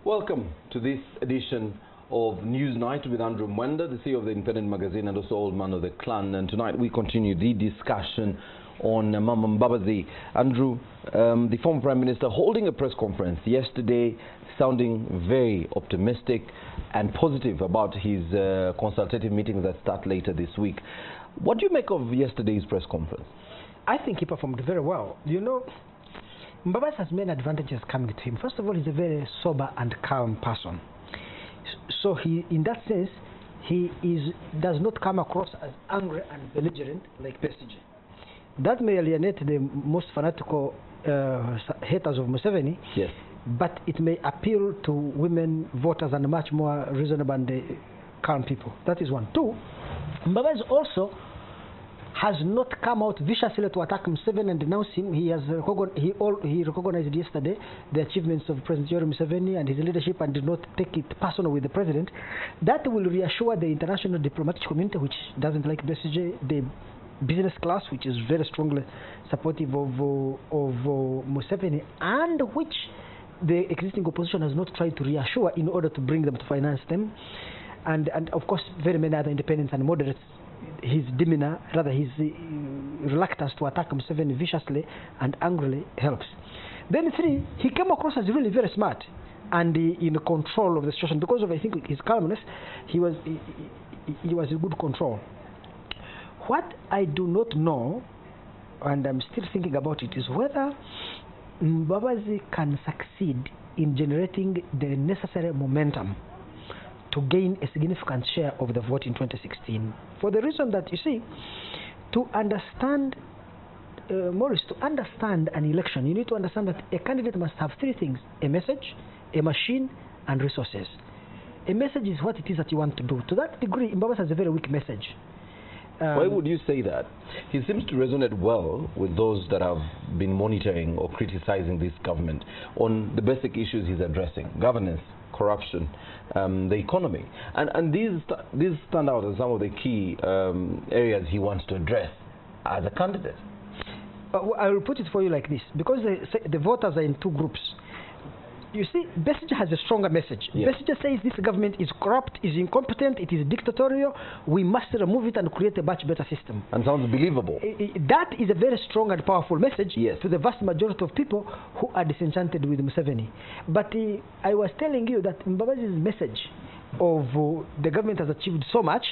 Welcome to this edition of News Night with Andrew Mwenda, the CEO of the Independent Magazine and also Old Man of the Clan. And tonight we continue the discussion on Mama Mbabazi. Andrew, the former Prime Minister, holding a press conference yesterday, sounding very optimistic and positive about his consultative meetings that start later this week. What do you make of yesterday's press conference? I think he performed very well. You know, Mbabazi has many advantages coming to him. First of all, he's a very sober and calm person. So he, in that sense, does not come across as angry and belligerent like Besigye. That may alienate the most fanatical haters of Museveni, yes, but it may appeal to women voters and much more reasonable and calm people. That is one. Two, Mbabazi also has not come out viciously to attack Museveni and denounce him. He recognized yesterday the achievements of President Yoweri Museveni and his leadership and did not take it personal with the president. That will reassure the international diplomatic community, which doesn't like Besigye, the business class, which is very strongly supportive of Museveni, and which the existing opposition has not tried to reassure in order to bring them to finance them. And of course, very many other independents and moderates. His demeanor, rather his reluctance to attack Museveni viciously and angrily helps. Then three, he came across as really very smart and in control of the situation. Because of, I think, his calmness, he was in good control. What I do not know, and I'm still thinking about it, is whether Mbabazi can succeed in generating the necessary momentum to gain a significant share of the vote in 2016. For the reason that, you see, to understand, Maurice, to understand an election, you need to understand that a candidate must have three things: a message, a machine, and resources. A message is what it is that you want to do. To that degree, Mbabazi has a very weak message. Why would you say that? He seems to resonate well with those that have been monitoring or criticizing this government on the basic issues he's addressing: governance, corruption, the economy. And these stand out as some of the key areas he wants to address as a candidate. I will put it for you like this, because the voters are in two groups. You see, Besigye has a stronger message. Yes. Besigye says this government is corrupt, is incompetent, it is dictatorial, we must remove it and create a much better system. And sounds believable. That is a very strong and powerful message, yes, to the vast majority of people who are disenchanted with Museveni. But I was telling you that Mbabazi's message of the government has achieved so much,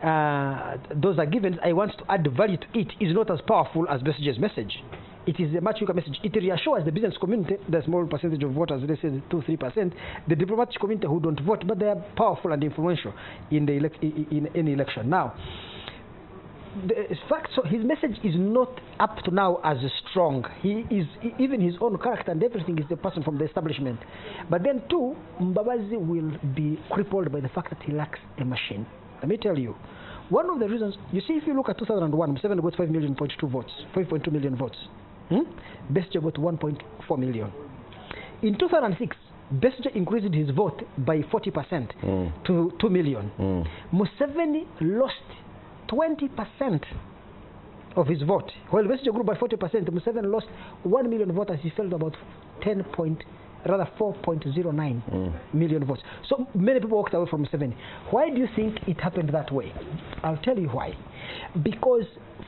those are givens, I want to add value to it, is not as powerful as Besigye's message. It is a much weaker message. It reassures the business community, the small percentage of voters, let's say 2-3%, the diplomatic community who don't vote, but they are powerful and influential in any election. Now, the fact, so his message is not up to now as strong. He is, even his own character and everything, is the person from the establishment. But then two, Mbabazi will be crippled by the fact that he lacks a machine. Let me tell you, one of the reasons, you see, if you look at 2001, Museveni got 5.2 million votes, 5.2 million votes. Besigye got 1.4 million. In 2006, Besigye increased his vote by 40% to 2 million. Museveni lost 20% of his vote. While Besigye grew by 40%, Museveni lost 1 million votes as he fell to about 4.09 million votes. So many people walked away from Museveni. Why do you think it happened that way? I'll tell you why. Because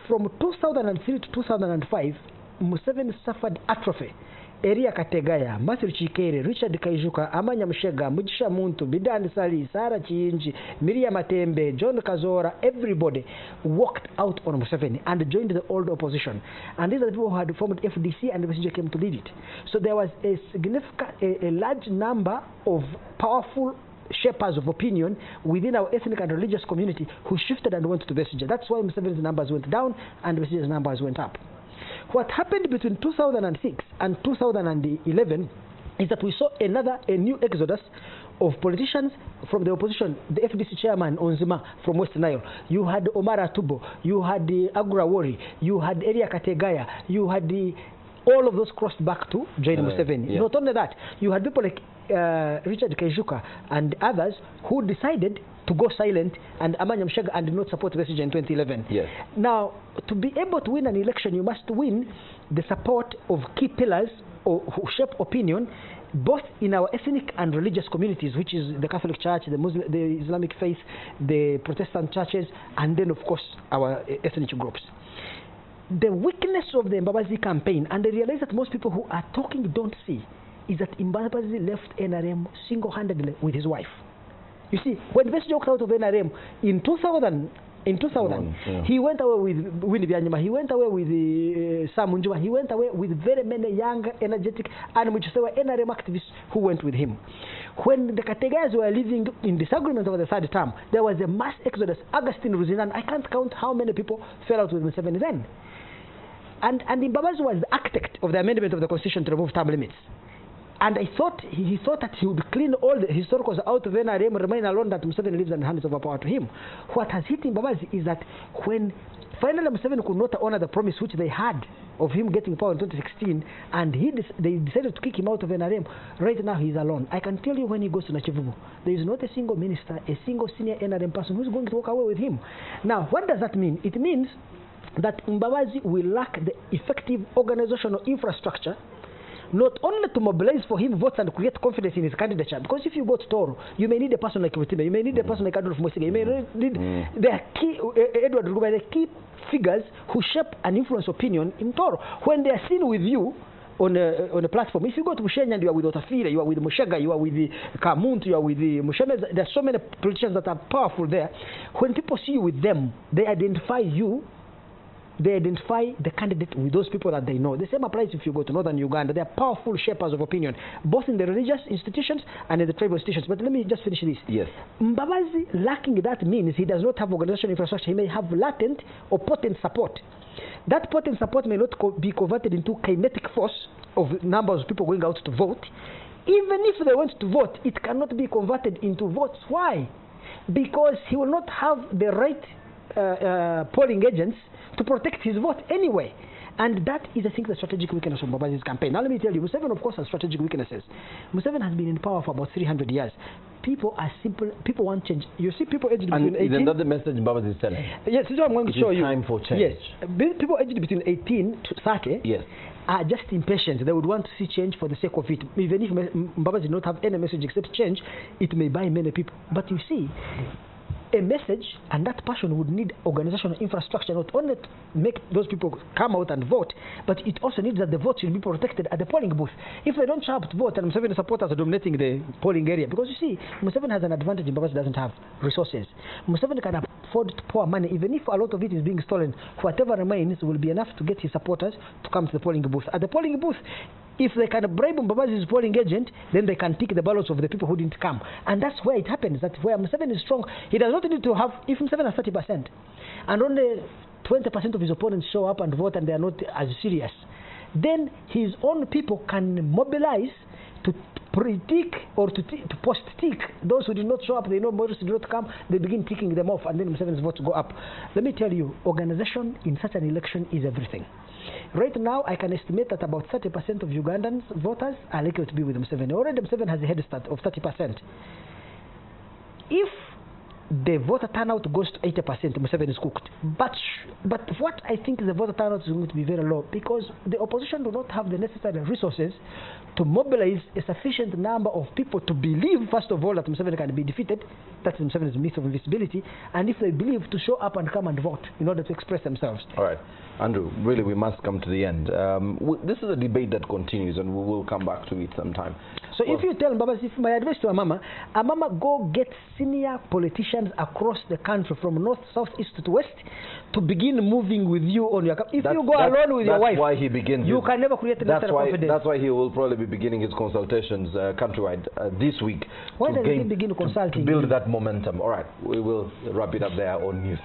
from 2003 to 2005, Museveni suffered atrophy. Eria Kategaya, Matthew Chikere, Richard Kaijuka, Amanya Mshega, Mujisha Muntu, Bidan Sali, Sarah Chinji, Miriam Matembe, John Kazora, everybody walked out on Museveni and joined the old opposition. And these are the people who had formed FDC, and the Besigye came to lead it. So there was a significant, a large number of powerful shapers of opinion within our ethnic and religious community who shifted and went to Besigye. That's why Museveni's numbers went down and Besigye's numbers went up. What happened between 2006 and 2011 is that we saw a new exodus of politicians from the opposition. The FDC chairman Onzima from West Nile, you had Omar Atubo, you had Agura Wori, you had Eria Kategaya, you had all of those crossed back to join Museveni. Yeah. Not only that, you had people like Richard Kaijuka and others who decided to go silent and Amanya Mshega and not support Besigye in 2011. Yes. Now, to be able to win an election, you must win the support of key pillars who shape opinion both in our ethnic and religious communities, which is the Catholic Church, the Islamic faith, the Protestant churches, and then, of course, our ethnic groups. The weakness of the Mbabazi campaign, and I realize that most people who are talking don't see, is that Mbabazi left NRM single-handedly with his wife. You see, when Besigye walked out of NRM in 2000, he went away with Winnie Byanyima, he went away with Sam Munjuma, he went away with very many young, energetic, and which were NRM activists who went with him. When the Kategas were living in disagreement over the third term, there was a mass exodus. Augustine Ruzinan, I can't count how many people fell out with Museveni then. And Mbabazi was the architect of the amendment of the constitution to remove term limits. And I thought he thought that he would clean all the historicals out of NRM, remain alone that Museveni lives and hands over power to him. What has hit Mbabazi is that when finally Museveni could not honor the promise which they had of him getting power in 2016, and they decided to kick him out of NRM, right now he's alone. I can tell you when he goes to Nachivubu, there is not a single minister, a single senior NRM person who's going to walk away with him. Now, what does that mean? It means that Mbabazi will lack the effective organizational infrastructure not only to mobilize for him votes and create confidence in his candidature, because if you go to Toro, you may need a person like Rutime, you may need a person like Adolf Mwesiga, you may need the key, Edward Ruguba, the key figures who shape and influence opinion in Toro. When they are seen with you on a platform, if you go to Mushenya, you are with Otafire, you are with Mushaga, you are with the Kamuntu, you are with the Mushemeza, there are so many politicians that are powerful there. When people see you with them, they identify you. They identify the candidate with those people that they know. The same applies if you go to northern Uganda. They are powerful shapers of opinion, both in the religious institutions and in the tribal institutions. But let me just finish this. Yes. Mbabazi lacking that means he does not have organizational infrastructure. He may have latent or potent support. That potent support may not be converted into kinetic force of numbers of people going out to vote. Even if they went to vote, it cannot be converted into votes. Why? Because he will not have the right polling agents to protect his vote anyway. And that is, I think, the strategic weakness of Mbabazi's campaign. Now let me tell you, Museveni, of course, has strategic weaknesses. Museveni has been in power for about 300 years. People are simple, people want change. You see people aged between 18... Isn't that the message Mbabazi is telling? Yes, this is what I'm going to show you. It is time for change. Yes. People aged between 18 to 30 yes. are just impatient. They would want to see change for the sake of it. Even if Mbabazi did not have any message except change, it may buy many people. But you see, a message and that passion would need organizational infrastructure, not only to make those people come out and vote, but it also needs that the vote should be protected at the polling booth. If they don't show up to vote and Museveni supporters are dominating the polling area, because you see, Museveni has an advantage Mbabazi doesn't have: resources. Museveni can afford to pour money, even if a lot of it is being stolen. Whatever remains will be enough to get his supporters to come to the polling booth. At the polling booth, if they can bribe Mbabazi's polling agent, then they can pick the ballots of the people who didn't come. And that's where it happens. That's where Museveni is strong. He does not need to have, if Museveni has 30%, and only 20% of his opponents show up and vote and they are not as serious, then his own people can mobilize to pre-tick or to post-tick those who did not show up. They know most did not come. They begin ticking them off, and then Museveni's votes go up. Let me tell you, organization in such an election is everything. Right now, I can estimate that about 30% of Ugandans voters are likely to be with Museveni. Already Museveni has a head start of 30%. If the voter turnout goes to 80%, Museveni is cooked. But what I think the voter turnout is going to be very low, because the opposition do not have the necessary resources to mobilize a sufficient number of people to believe, first of all, that Museveni can be defeated. That's Museveni's myth of invisibility. And if they believe, to show up and come and vote in order to express themselves. All right. Andrew, really, we must come to the end. This is a debate that continues, and we will come back to it sometime. So if you tell Mbabazi, if my advice to Amama, go get senior politicians across the country from north, south, east to west to begin moving with you on your... If you go alone with your wife, why he begins you can never create a necessary confidence. That's why he will probably be beginning his consultations countrywide this week. Why does he begin consulting? To build that momentum. All right, we will wrap it up there on News.